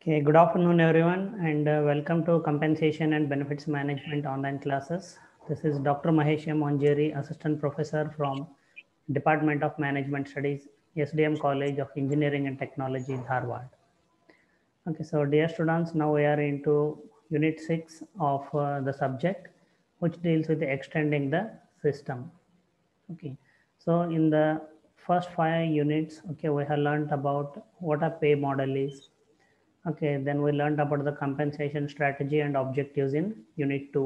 Okay, good afternoon, everyone, and welcome to Compensation and Benefits Management online classes. This is Dr. Mahesh M. Onjeri, Assistant Professor from Department of Management Studies, SDM College of Engineering and Technology, Dharwad. Okay, so dear students, now we are into Unit 6 of the subject, which deals with extending the system. Okay, so in the first 5 units, okay, we have learned about what a pay model is. Okay, then we learned about the compensation strategy and objectives in Unit 2.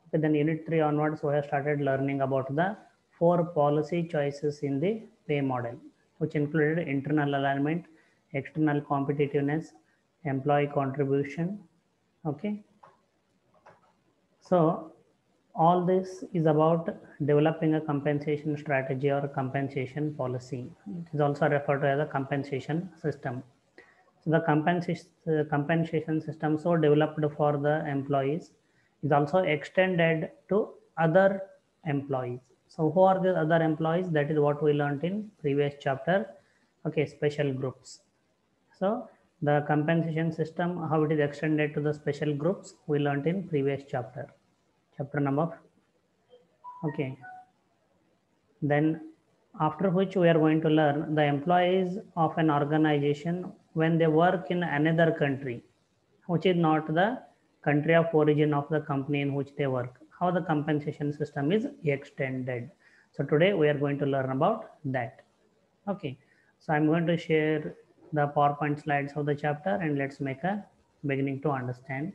Okay, then Unit 3 onwards, we have started learning about the 4 policy choices in the pay model, which included internal alignment, external competitiveness, employee contribution. Okay, so all this is about developing a compensation strategy or a compensation policy. It is also referred to as a compensation system. So the compensation system so developed for the employees is also extended to other employees. So who are the other employees? That is what we learned in previous chapter. Okay, special groups. So the compensation system, how it is extended to the special groups, we learned in previous chapter, chapter number. Okay, then after which we are going to learn the employees of an organization when they work in another country, which is not the country of origin of the company in which they work, how the compensation system is extended. So today we are going to learn about that. Okay, so I'm going to share the PowerPoint slides of the chapter and let's make a beginning to understand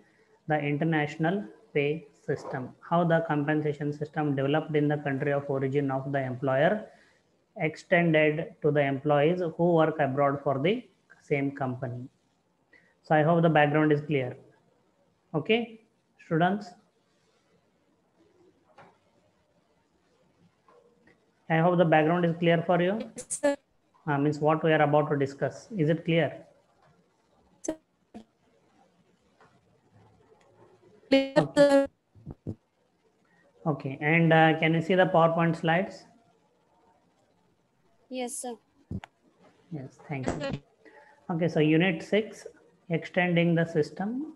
the international pay system, how the compensation system developed in the country of origin of the employer extended to the employees who work abroad for the same company. So I hope the background is clear. Okay, students. I hope the background is clear for you. Sir. Means what we are about to discuss. Is it clear? Okay. Okay, and can you see the PowerPoint slides? Yes, sir. Yes, thank you. Okay, so Unit 6, extending the system.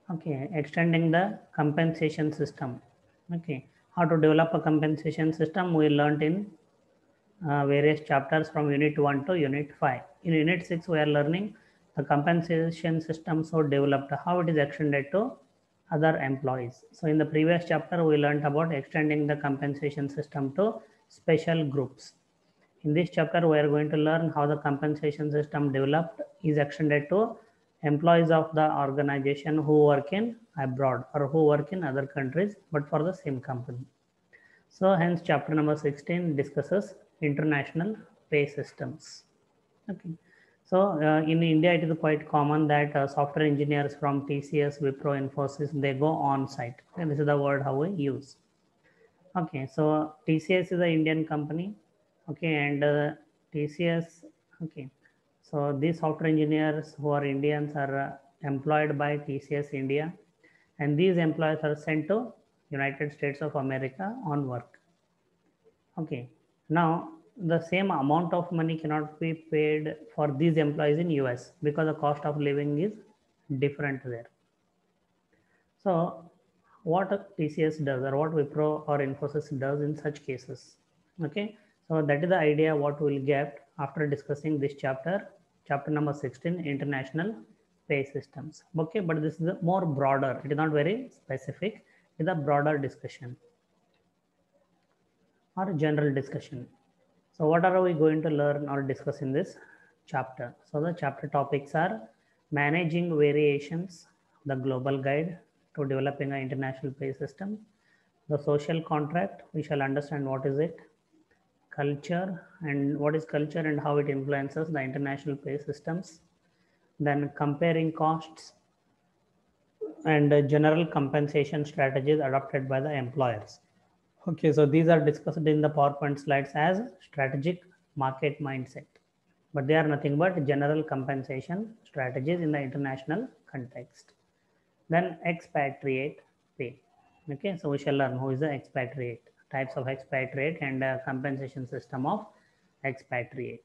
Okay, extending the compensation system. Okay, how to develop a compensation system we learned in various chapters from Unit 1 to Unit 5. In Unit 6, we are learning the compensation system so developed, how it is extended to other employees. So in the previous chapter, we learned about extending the compensation system to special groups. In this chapter, we are going to learn how the compensation system developed is extended to employees of the organization who work in abroad or who work in other countries, but for the same company. So hence chapter number 16 discusses international pay systems. Okay. So in India, it is quite common that software engineers from TCS, Wipro, Infosys, they go on site. And this is the word how we use. Okay, so TCS is an Indian company. Okay, and TCS, okay. So these software engineers who are Indians are employed by TCS India, and these employees are sent to United States of America on work. Okay, now the same amount of money cannot be paid for these employees in US because the cost of living is different there. So what TCS does or what Wipro or Infosys does in such cases. Okay, so that is the idea what we'll get after discussing this chapter, chapter number 16, international pay systems. Okay, but this is more broader, it is not very specific, it is a broader discussion or general discussion. So what are we going to learn or discuss in this chapter? So the chapter topics are managing variations, the global guide to developing an international pay system, the social contract, we shall understand what is it, culture and what is culture and how it influences the international pay systems, then comparing costs and general compensation strategies adopted by the employers. Okay, so these are discussed in the PowerPoint slides as strategic market mindset, but they are nothing but general compensation strategies in the international context. Then expatriate pay. Okay, so we shall learn who is the expatriate, types of expatriate and compensation system of expatriate.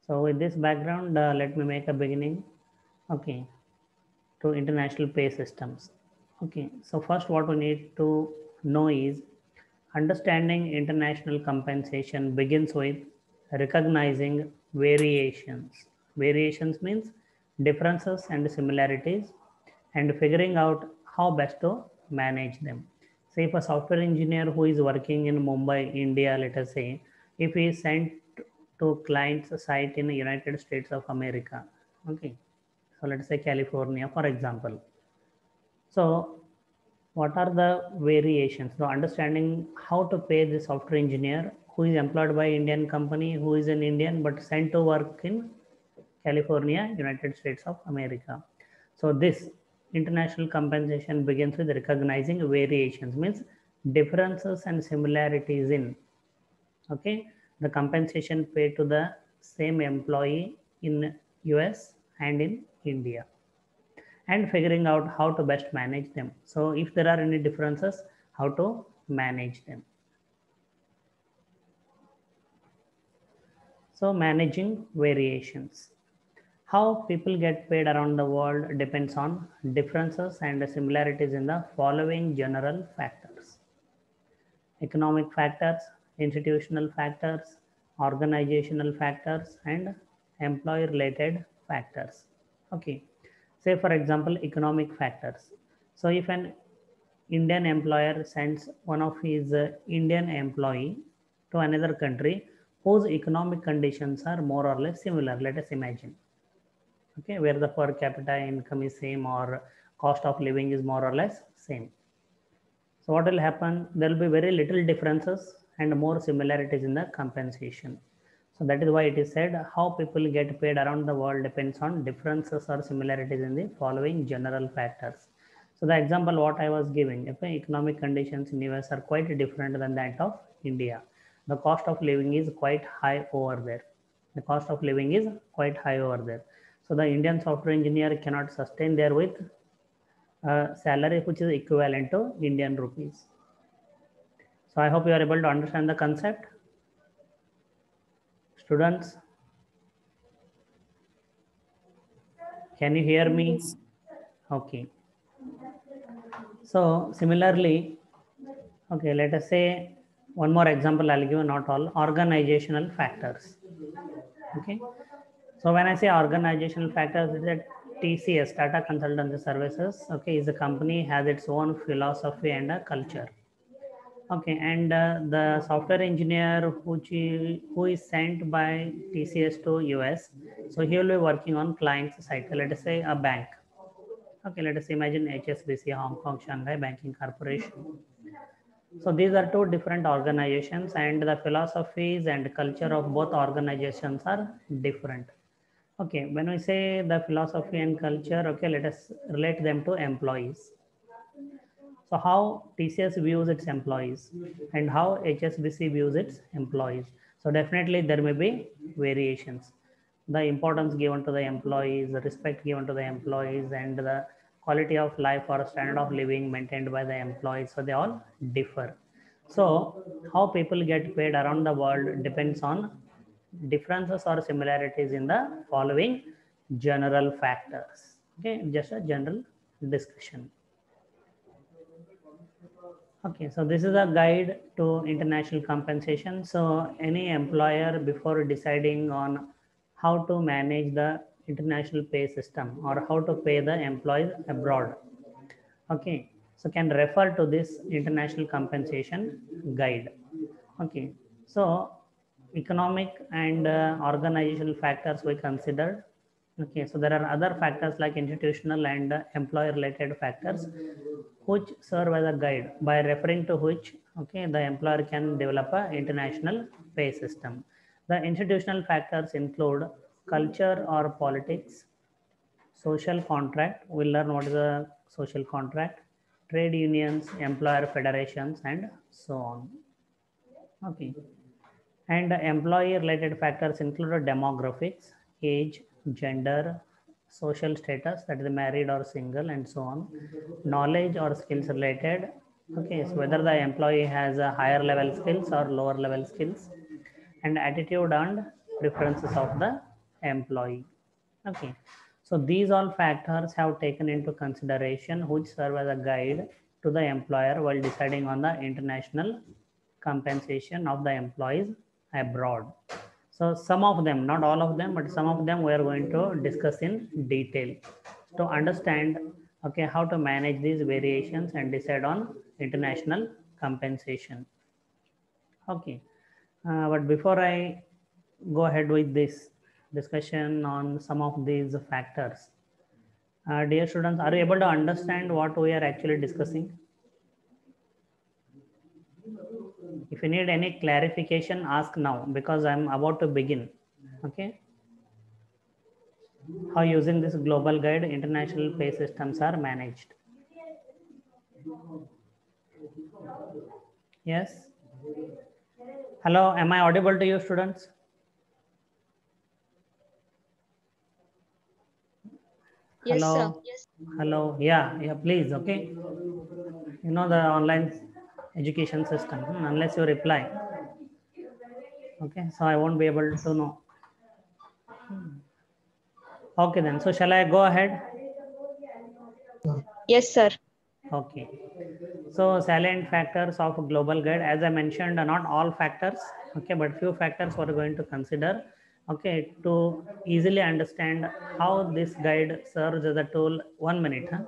So with this background, let me make a beginning okay, to international pay systems. Okay, so first what we need to know is understanding international compensation begins with recognizing variations. Variations means differences and similarities, and figuring out how best to manage them. Say if a software engineer who is working in Mumbai, India, let us say, if he is sent to client's site in the United States of America, okay, so let's say California, for example. So what are the variations? So understanding how to pay the software engineer who is employed by Indian company, who is an Indian but sent to work in California, United States of America. So this international compensation begins with recognizing variations, means differences and similarities in, okay, the compensation paid to the same employee in US and in India, and figuring out how to best manage them. So if there are any differences, how to manage them. So managing variations. How people get paid around the world depends on differences and similarities in the following general factors: economic factors, institutional factors, organizational factors, and employee related factors. Okay, say for example, economic factors. So if an Indian employer sends one of his Indian employee to another country whose economic conditions are more or less similar, let us imagine, okay, where the per capita income is same or cost of living is more or less same. So what will happen? There will be very little differences and more similarities in the compensation. So that is why it is said how people get paid around the world depends on differences or similarities in the following general factors. So the example what I was giving, if economic conditions in US are quite different than that of India, the cost of living is quite high over there. The cost of living is quite high over there. So the Indian software engineer cannot sustain there with salary which is equivalent to Indian rupees. So I hope you are able to understand the concept. Students, can you hear me? Yes. Okay. So similarly, okay, let us say one more example I'll give, not all, organizational factors. Okay. So when I say organizational factors, is that TCS, Tata Consultancy Services, okay, is a company, has its own philosophy and a culture. Okay, and the software engineer who is sent by TCS to US, so he will be working on client's side. Let us say a bank. Okay, let us imagine HSBC, Hong Kong Shanghai Banking Corporation. So these are two different organizations, and the philosophies and culture of both organizations are different. Okay, when we say the philosophy and culture, okay, let us relate them to employees. So how TCS views its employees and how HSBC views its employees. So definitely there may be variations. The importance given to the employees, the respect given to the employees, and the quality of life or standard of living maintained by the employees. So they all differ. So how people get paid around the world depends on differences or similarities in the following general factors. Okay, just a general discussion. Okay, so this is a guide to international compensation. So any employer, before deciding on how to manage the international pay system or how to pay the employees abroad, okay, so can refer to this international compensation guide. Okay, so economic and organizational factors we considered. Okay, so there are other factors like institutional and employer related factors which serve as a guide, by referring to which, okay, the employer can develop a international pay system. The institutional factors include culture or politics, social contract, we'll learn what is a social contract, trade unions, employer federations, and so on. Okay, and employee related factors include demographics, age, gender, social status, that is married or single, and so on, knowledge or skills related. Okay, so whether the employee has a higher level skills or lower level skills, and attitude and preferences of the employee. Okay, So these all factors have taken into consideration, which serve as a guide to the employer while deciding on the international compensation of the employees abroad. So some of them, not all of them, but some of them we are going to discuss in detail to understand, okay, how to manage these variations and decide on international compensation. Okay, but before I go ahead with this discussion on some of these factors, dear students, are you able to understand what we are actually discussing? If you need any clarification, ask now because I'm about to begin. Okay. How using this global guide, international pay systems are managed. Yes. Hello, am I audible to you, students? Yes, Hello. sir. Yes. Hello. Yeah, please. Okay. You know the online education system, unless you reply. Okay, so I won't be able to know. Okay, then. So, shall I go ahead? Yes, sir. Okay. So, salient factors of global guide, as I mentioned, not all factors, okay, but few factors we're going to consider, okay, to easily understand how this guide serves as a tool. 1 minute. Huh?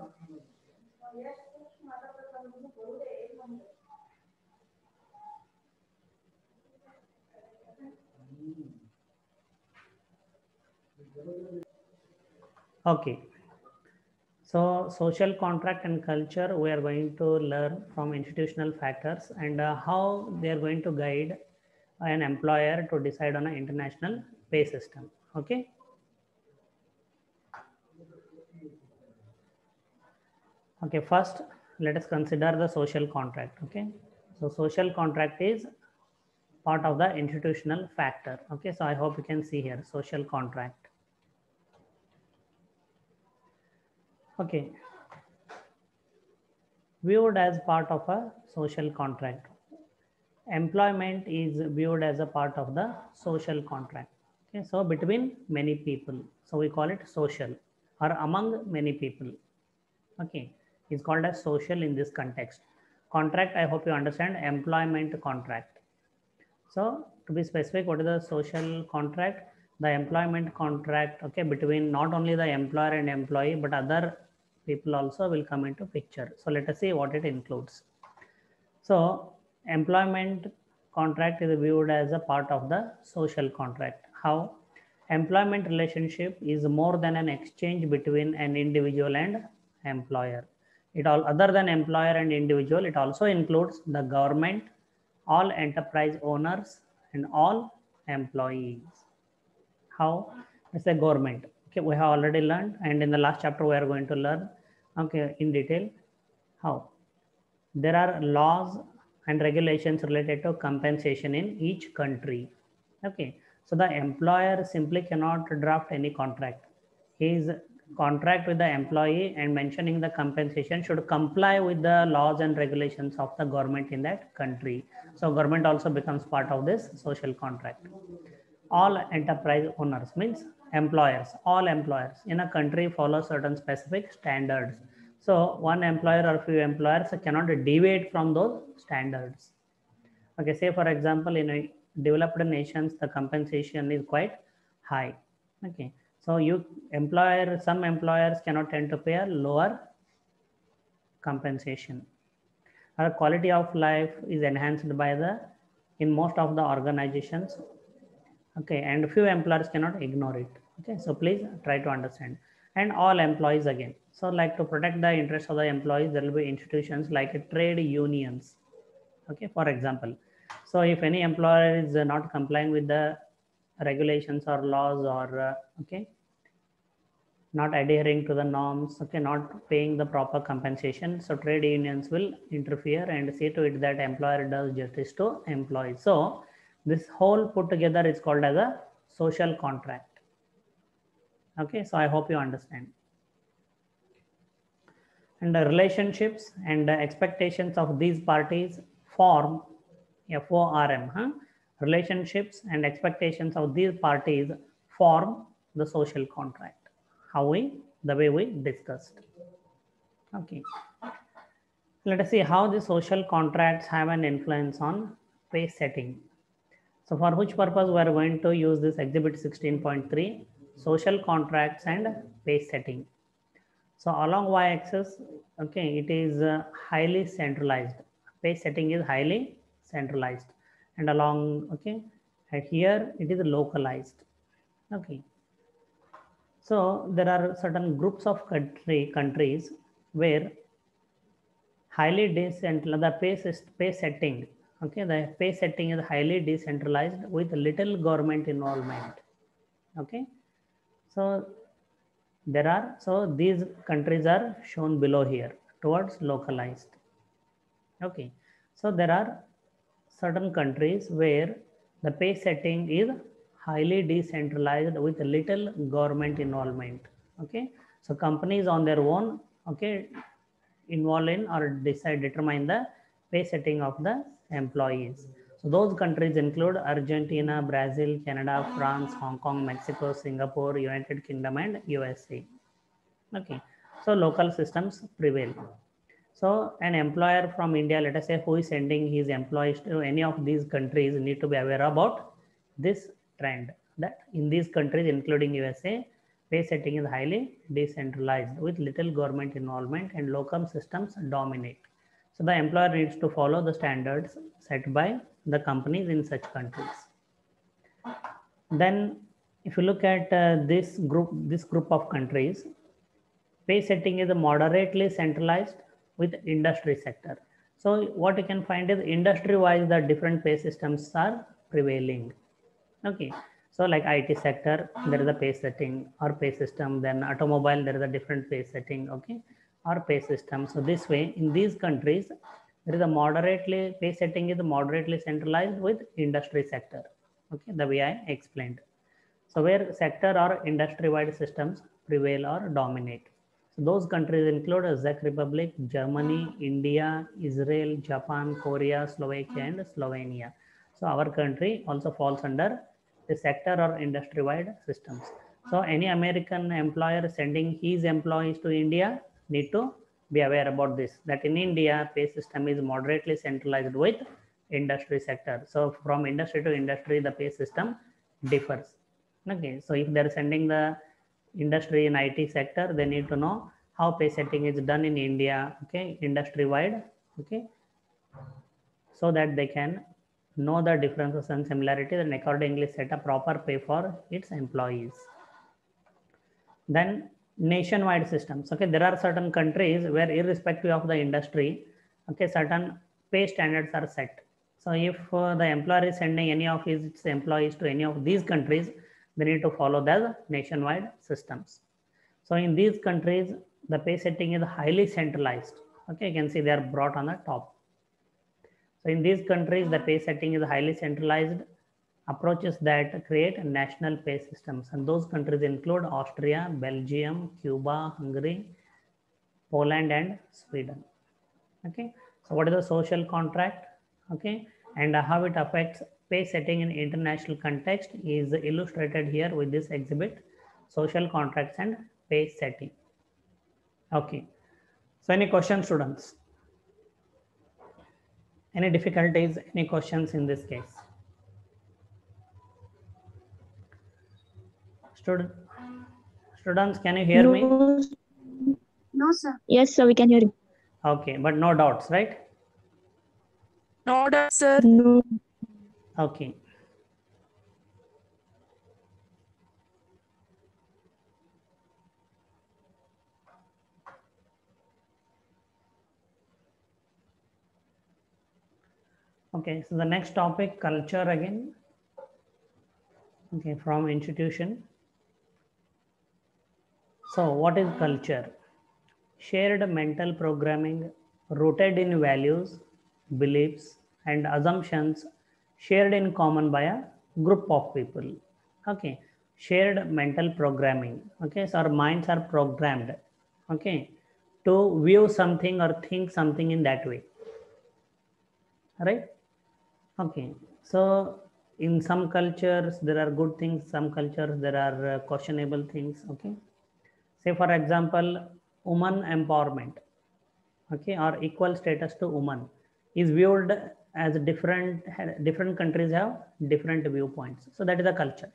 Okay. So, social contract and culture, we are going to learn from institutional factors and how they are going to guide an employer to decide on an international pay system. Okay. Okay, first let us consider the social contract. Okay. So, social contract is part of the institutional factor. Okay. So, I hope you can see here social contract. Okay. Viewed as part of a social contract. Employment is viewed as a part of the social contract. Okay, so between many people, so we call it social or among many people. Okay, is called as social in this context. Contract, I hope you understand, employment contract. So to be specific, what is the social contract? The employment contract, okay, between not only the employer and employee, but other people also will come into picture. So let us see what it includes. So employment contract is viewed as a part of the social contract. How? Employment relationship is more than an exchange between an individual and employer. It all other than employer and individual, it also includes the government, all enterprise owners, and all employees. How? It's a government. Okay, we have already learned, and in the last chapter we are going to learn, okay, in detail how there are laws and regulations related to compensation in each country. Okay, so the employer simply cannot draft any contract. His contract with the employee and mentioning the compensation should comply with the laws and regulations of the government in that country. So government also becomes part of this social contract. All enterprise owners means employers, all employers in a country follow certain specific standards. So one employer or few employers cannot deviate from those standards. Okay, say for example, in a developed nations, the compensation is quite high. Okay, so some employers cannot tend to pay a lower compensation. Our quality of life is enhanced by in most of the organizations. Okay, and few employers cannot ignore it. Okay, so please try to understand. And all employees again. So like to protect the interests of the employees, there will be institutions like trade unions. Okay, for example. So if any employer is not complying with the regulations or laws or okay, not adhering to the norms, okay, not paying the proper compensation, so trade unions will interfere and see to it that employer does justice to employees. So this whole put together is called as a social contract. Okay, so I hope you understand. And the relationships and the expectations of these parties form FORM. Relationships and expectations of these parties form the social contract. the way we discussed. Okay. Let us see how the social contracts have an influence on pay setting. So for which purpose we are going to use this exhibit 16.3, social contracts and pay setting. So along y-axis, okay, it is highly centralized. Pay setting is highly centralized, and along, okay, and here it is localized. Okay. So there are certain groups of countries where highly decentralized the pay setting. Okay, the pay setting is highly decentralized with little government involvement. Okay, so these countries are shown below here towards localized. Okay, so there are certain countries where the pay setting is highly decentralized with little government involvement. Okay, so companies on their own, okay, involve in or determine the pay setting of the employees. So those countries include Argentina, Brazil, Canada, France, Hong Kong, Mexico, Singapore, United Kingdom, and USA. Okay, so local systems prevail. So an employer from India, let us say, who is sending his employees to any of these countries, need to be aware about this trend, that in these countries, including USA, pay setting is highly decentralized with little government involvement and local systems dominate. So the employer needs to follow the standards set by the companies in such countries. Then if you look at this group of countries, pay setting is moderately centralized with industry sector. So what you can find is industry-wise, the different pay systems are prevailing. Okay, so like IT sector, there is a pay setting or pay system. Then automobile, there is a different pay setting. Okay, or pay system. So this way, in these countries, there is a moderately pay setting is moderately centralized with industry sector. Okay, the way I explained. So where sector or industry-wide systems prevail or dominate. So those countries include Czech Republic, Germany, India, Israel, Japan, Korea, Slovakia, and Slovenia. So our country also falls under the sector or industry-wide systems. So any American employer sending his employees to India need to be aware about this, that in India, pay system is moderately centralized with industry sector. So from industry to industry, the pay system differs. Okay, so if they're sending the industry in IT sector, they need to know how pay setting is done in India, okay, industry wide, okay, so that they can know the differences and similarities and accordingly set a proper pay for its employees. Then nationwide systems. Okay, there are certain countries where irrespective of the industry, okay, certain pay standards are set. So if the employer is sending any of his employees to any of these countries, they need to follow the nationwide systems. So in these countries, the pay setting is highly centralized. Okay, you can see they are brought on the top. So in these countries, the pay setting is highly centralized approaches that create national pay systems. And those countries include Austria, Belgium, Cuba, Hungary, Poland, and Sweden. Okay, so what is the social contract? Okay, and how it affects pay setting in international context is illustrated here with this exhibit, social contracts and pay setting. Okay, so any questions, students? Any difficulties, any questions in this case? Students, can you hear me? No, sir. Yes, sir, we can hear you. Okay, but no doubts, right? No doubts, sir. No. Okay. Okay, so the next topic, culture again. Okay, from institution. So what is culture? Shared mental programming rooted in values, beliefs, and assumptions shared in common by a group of people. Okay, shared mental programming. Okay, so our minds are programmed, okay, to view something or think something in that way, right? Okay, so in some cultures there are good things, some cultures there are questionable things. Okay, Say for example, woman empowerment, okay, or equal status to woman is viewed as different countries have different viewpoints. So that is a culture.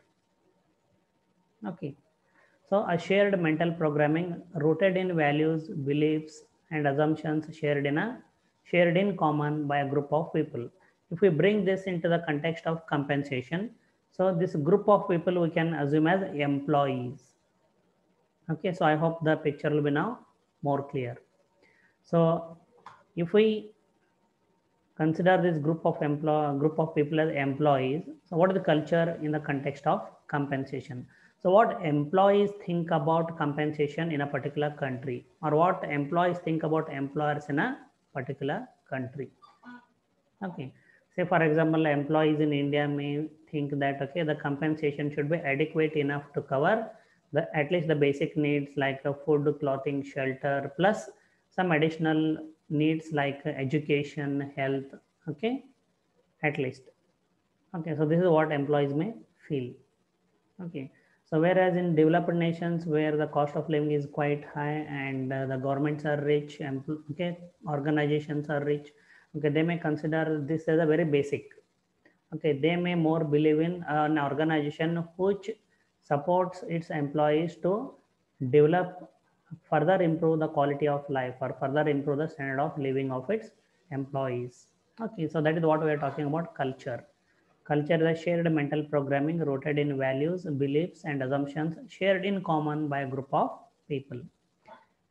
Okay. So a shared mental programming rooted in values, beliefs, and assumptions shared in common by a group of people. If we bring this into the context of compensation, so this group of people we can assume as employees. Okay, so I hope the picture will be now more clear. So if we consider this group of people as employees, so what is the culture in the context of compensation? So what employees think about compensation in a particular country, or what employees think about employers in a particular country. Okay, say for example, employees in India may think that okay, the compensation should be adequate enough to cover the at least the basic needs like food, clothing, shelter, plus some additional needs like education, health. Okay, at least. Okay, so this is what employees may feel. Okay, so whereas in developed nations where the cost of living is quite high and the governments are rich, okay, organizations are rich, okay, they may consider this as a very basic. Okay, they may more believe in an organization which supports its employees to develop, further improve the quality of life or further improve the standard of living of its employees. Okay, so that is what we are talking about culture. Culture is a shared mental programming rooted in values, beliefs, and assumptions shared in common by a group of people.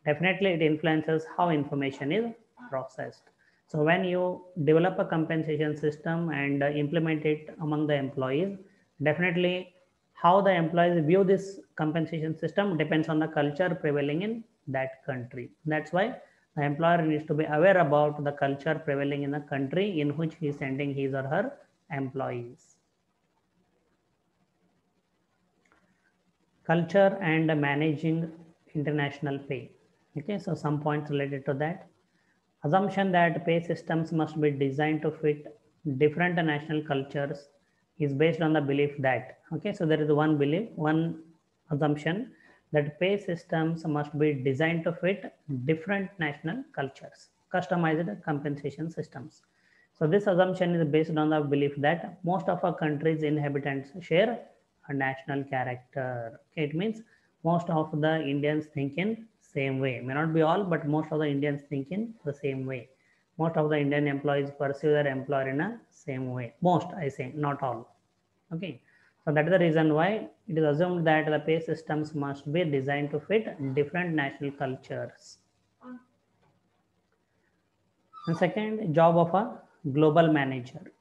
Definitely, it influences how information is processed. So, when you develop a compensation system and implement it among the employees, definitely how the employees view this compensation system depends on the culture prevailing in that country. That's why the employer needs to be aware about the culture prevailing in the country in which he is sending his or her employees. Culture and managing international pay. Okay, so some points related to that. Assumption that pay systems must be designed to fit different national cultures is based on the belief that, okay, so there is one assumption that pay systems must be designed to fit different national cultures, customized compensation systems. So this assumption is based on the belief that most of our country's inhabitants share a national character. Okay, it means most of the Indians think in same way. May not be all, but most of the Indians think in the same way. Most of the Indian employees pursue their employer in a same way. Most, I say, not all. Okay, so that is the reason why it is assumed that the pay systems must be designed to fit different national cultures. And second, job of a global manager.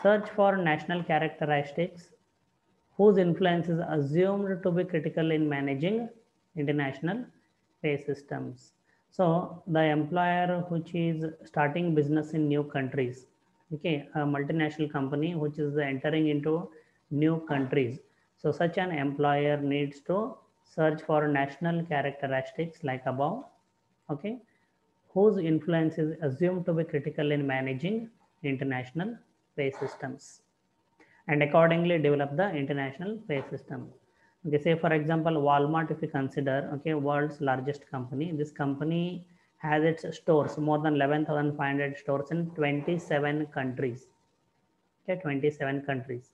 Search for national characteristics whose influence is assumed to be critical in managing international pay systems. So the employer which is starting business in new countries, okay, a multinational company which is entering into new countries. So such an employer needs to search for national characteristics like above, okay, whose influence is assumed to be critical in managing international pay systems and accordingly develop the international pay system. Okay, say for example, Walmart, if you consider, okay, world's largest company, this company has its stores, more than 11,500 stores in 27 countries. Okay, 27 countries.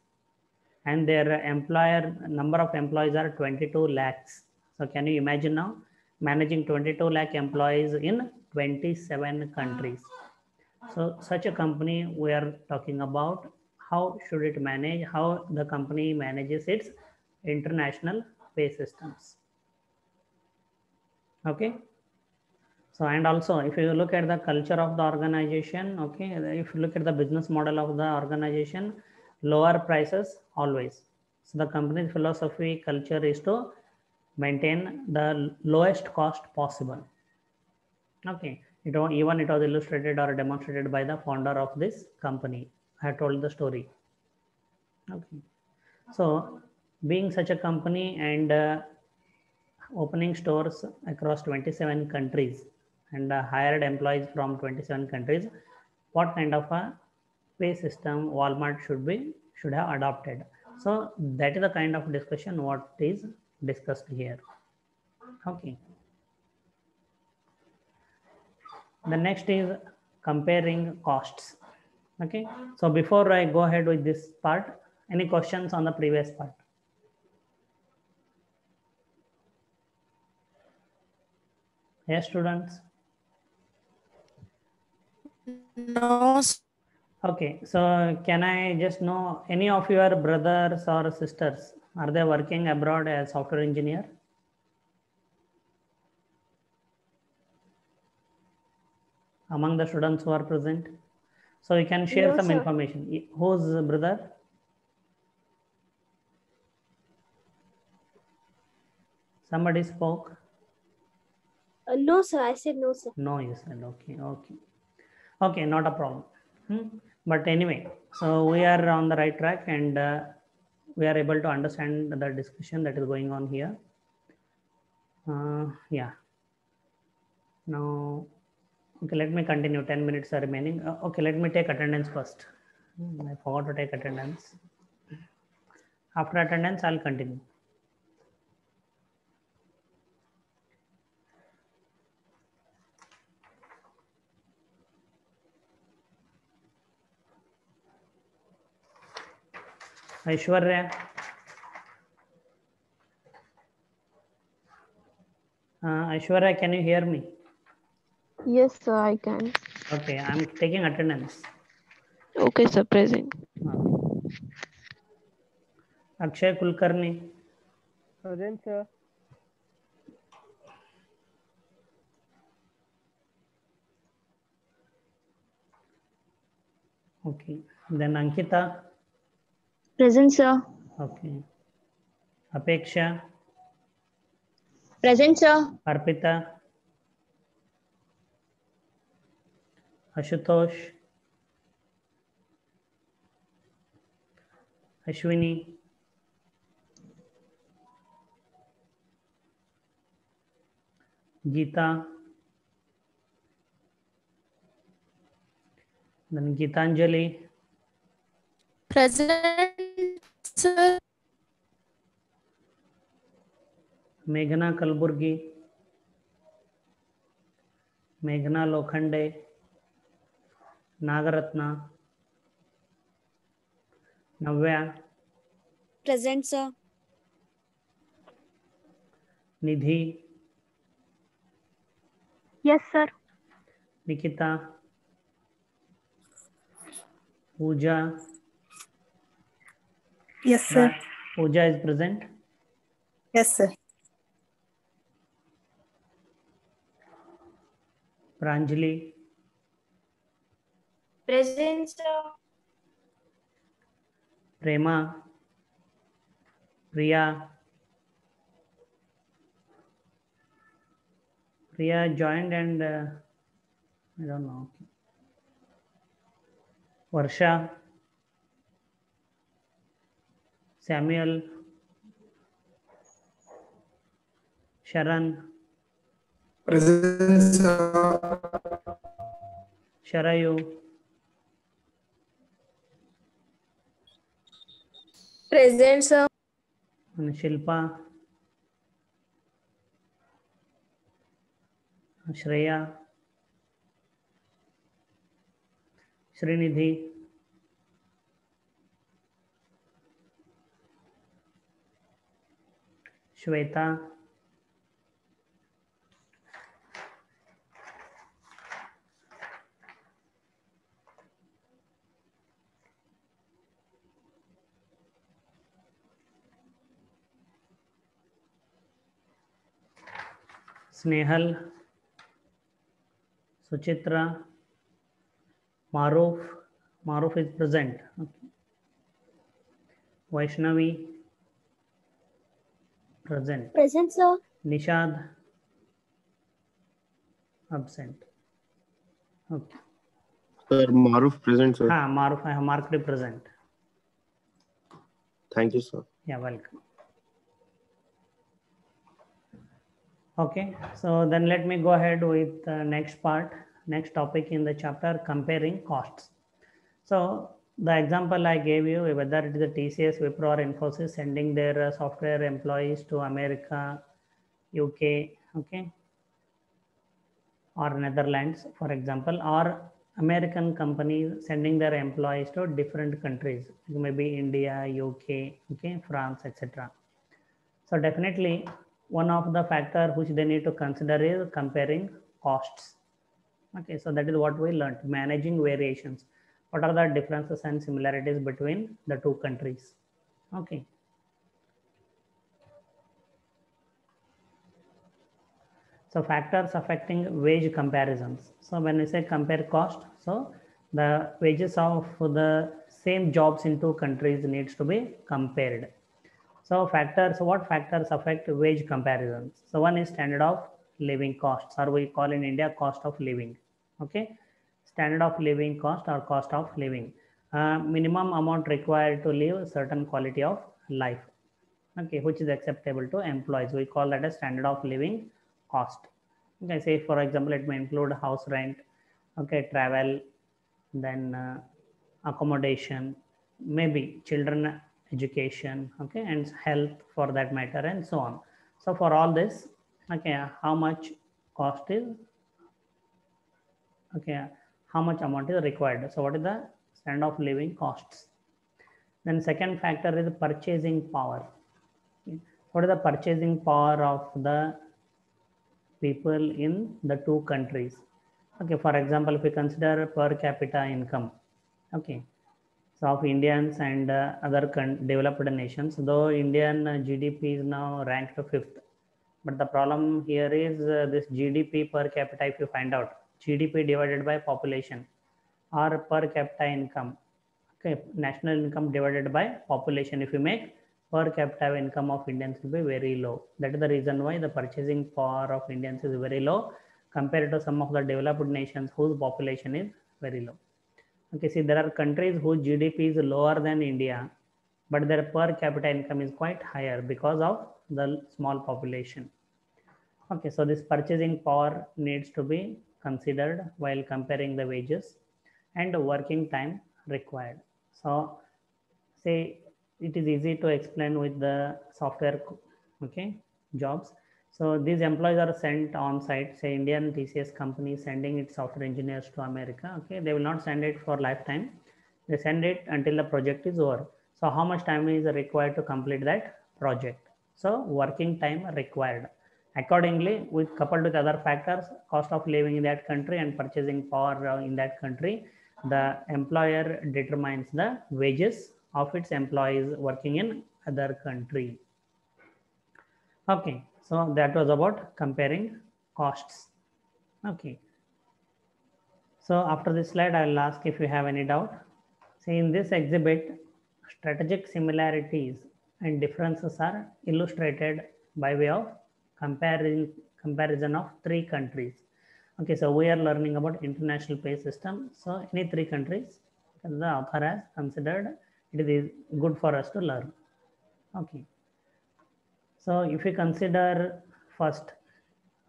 And their employer number of employees are 22 lakhs. So can you imagine now managing 22 lakh employees in 27 countries? So such a company we are talking about, how should it manage, how the company manages its international pay systems. Okay. So, and also if you look at the culture of the organization, okay, if you look at the business model of the organization, lower prices always. So the company's philosophy culture is to maintain the lowest cost possible. Okay, it was illustrated or demonstrated by the founder of this company. I have told the story. Okay, so being such a company and opening stores across 27 countries and hired employees from 27 countries, what kind of a pay system Walmart should have adopted? So that is the kind of discussion what is discussed here. Okay. The next is comparing costs. Okay. So before I go ahead with this part, any questions on the previous part? Yes, students. No. Okay, so can I just know any of your brothers or sisters, are they working abroad as software engineer? Among the students who are present? So you can share No, some sir. information. Whose brother? Somebody spoke? No, sir. I said no, sir. No, you said. Okay, okay. Okay, not a problem. But anyway, so we are on the right track and we are able to understand the discussion that is going on here. Yeah. Now, okay, let me continue. 10 minutes are remaining. Okay, let me take attendance first. I forgot to take attendance. After attendance, I'll continue. Aishwarya. Aishwarya, can you hear me? Yes, sir, I can. Okay, I'm taking attendance. Okay, sir, present. Akshay Kulkarni. Present, sir. Okay, then Ankita. Present, sir. Okay. Apeksha. Present, sir. Arpita. Ashutosh. Ashwini. Geeta. Then Geetanjali. Present, sir. Meghna Kalburgi. Meghna Lokhande. Nagaratna. Navya. Present, sir. Nidhi. Yes, sir. Nikita. Pooja. Yes, sir. Pooja is present. Yes, sir. Pranjali. Present, sir. Prema. Priya. Priya joined and I don't know. Varsha. Samuel. Sharan. Present, sir. Sharayu. Present, sir. And Shilpa. Shreya. Srinidhi. Shweta. Snehal. Suchitra. Maruf. Maruf is present. Okay. Vaishnavi. Present. Present, sir. Nishad. Absent. Okay. Sir, Maruf present, sir. Maruf, I have marked it present. Thank you, sir. Yeah, welcome. Okay, so then let me go ahead with the next part, next topic in the chapter, comparing costs. So the example I gave you, whether it is the TCS, Wipro or Infosys sending their software employees to America, UK, okay, or Netherlands, for example, or American companies sending their employees to different countries, maybe India, UK, okay, France, etc. So definitely one of the factor which they need to consider is comparing costs. Okay, so that is what we learned, managing variations. What are the differences and similarities between the two countries? Okay. So factors affecting wage comparisons. So when we say compare cost, so the wages of the same jobs in two countries needs to be compared. So factors, what factors affect wage comparisons? So one is standard of living costs, or we call in India cost of living. Okay, standard of living cost or cost of living. Minimum amount required to live a certain quality of life. Okay, which is acceptable to employees. We call that a standard of living cost. Okay, say for example, it may include house rent, okay, travel, then accommodation, maybe children education, okay, and health for that matter, and so on. So for all this, okay, how much cost is, okay, how much amount is required? So what is the standard of living costs? Then second factor is purchasing power. What is the purchasing power of the people in the two countries? Okay, for example, if we consider per capita income, okay, so of Indians and other developed nations, though Indian GDP is now ranked 5th, but the problem here is this GDP per capita. If you find out GDP divided by population or per capita income, okay, national income divided by population, if you make, per capita income of Indians will be very low. That is the reason why the purchasing power of Indians is very low compared to some of the developed nations whose population is very low. Okay, see, there are countries whose GDP is lower than India, but their per capita income is quite higher because of the small population. Okay, so this purchasing power needs to be considered while comparing the wages and working time required. So say it is easy to explain with the software, okay, jobs. So these employees are sent on site, say Indian TCS company sending its software engineers to America. Okay, they will not send it for lifetime. They send it until the project is over. So how much time is required to complete that project? So working time required. Accordingly, with coupled with other factors, cost of living in that country and purchasing power in that country, the employer determines the wages of its employees working in other country. Okay, so that was about comparing costs. Okay, so after this slide, I'll ask if you have any doubt. See, in this exhibit, strategic similarities and differences are illustrated by way of comparison of three countries. Okay, so we are learning about international pay system. So any three countries, the author has considered it is good for us to learn. Okay. So if you consider first,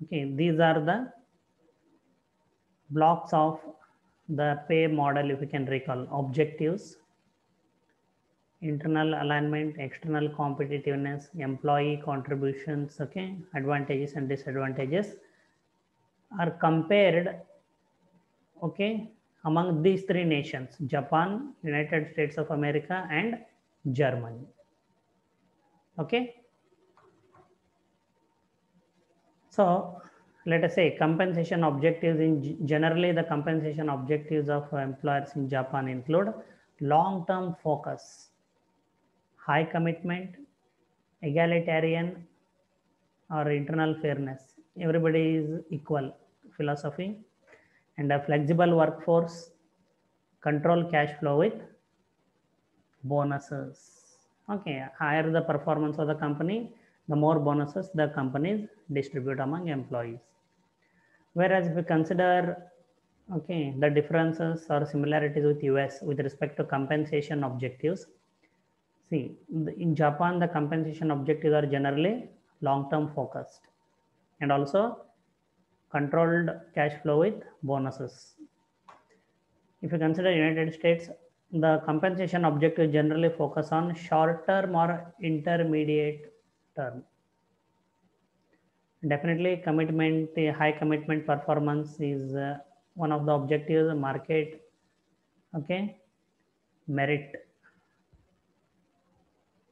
okay, these are the blocks of the pay model, if you can recall: objectives, internal alignment, external competitiveness, employee contributions, okay, advantages and disadvantages are compared, okay, among these three nations: Japan, United States of America, and Germany. Okay. So let us say compensation objectives in generally the compensation objectives of employers in Japan include long-term focus, high commitment, egalitarian or internal fairness, everybody is equal philosophy, and a flexible workforce, control cash flow with bonuses. Okay, higher the performance of the company, the more bonuses the companies distribute among employees. Whereas if we consider, okay, the differences or similarities with US with respect to compensation objectives, see, in Japan, the compensation objectives are generally long-term focused and also controlled cash flow with bonuses. If you consider United States, the compensation objectives generally focus on short-term or intermediate term. Definitely commitment, the high commitment performance is one of the objectives of market. Okay, merit,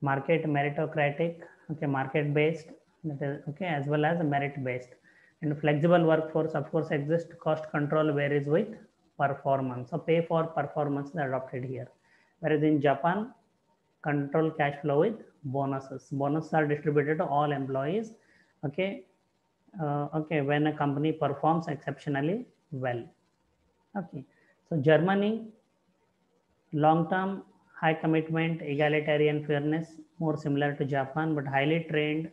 market meritocratic, okay, market based, that is okay, as well as merit based. And flexible workforce, of course, exists. Cost control varies with performance. So pay for performance is adopted here. Whereas in Japan, control cash flow with bonuses. Bonuses are distributed to all employees. Okay, okay, when a company performs exceptionally well. Okay, so Germany, long-term, high commitment, egalitarian fairness, more similar to Japan, but highly trained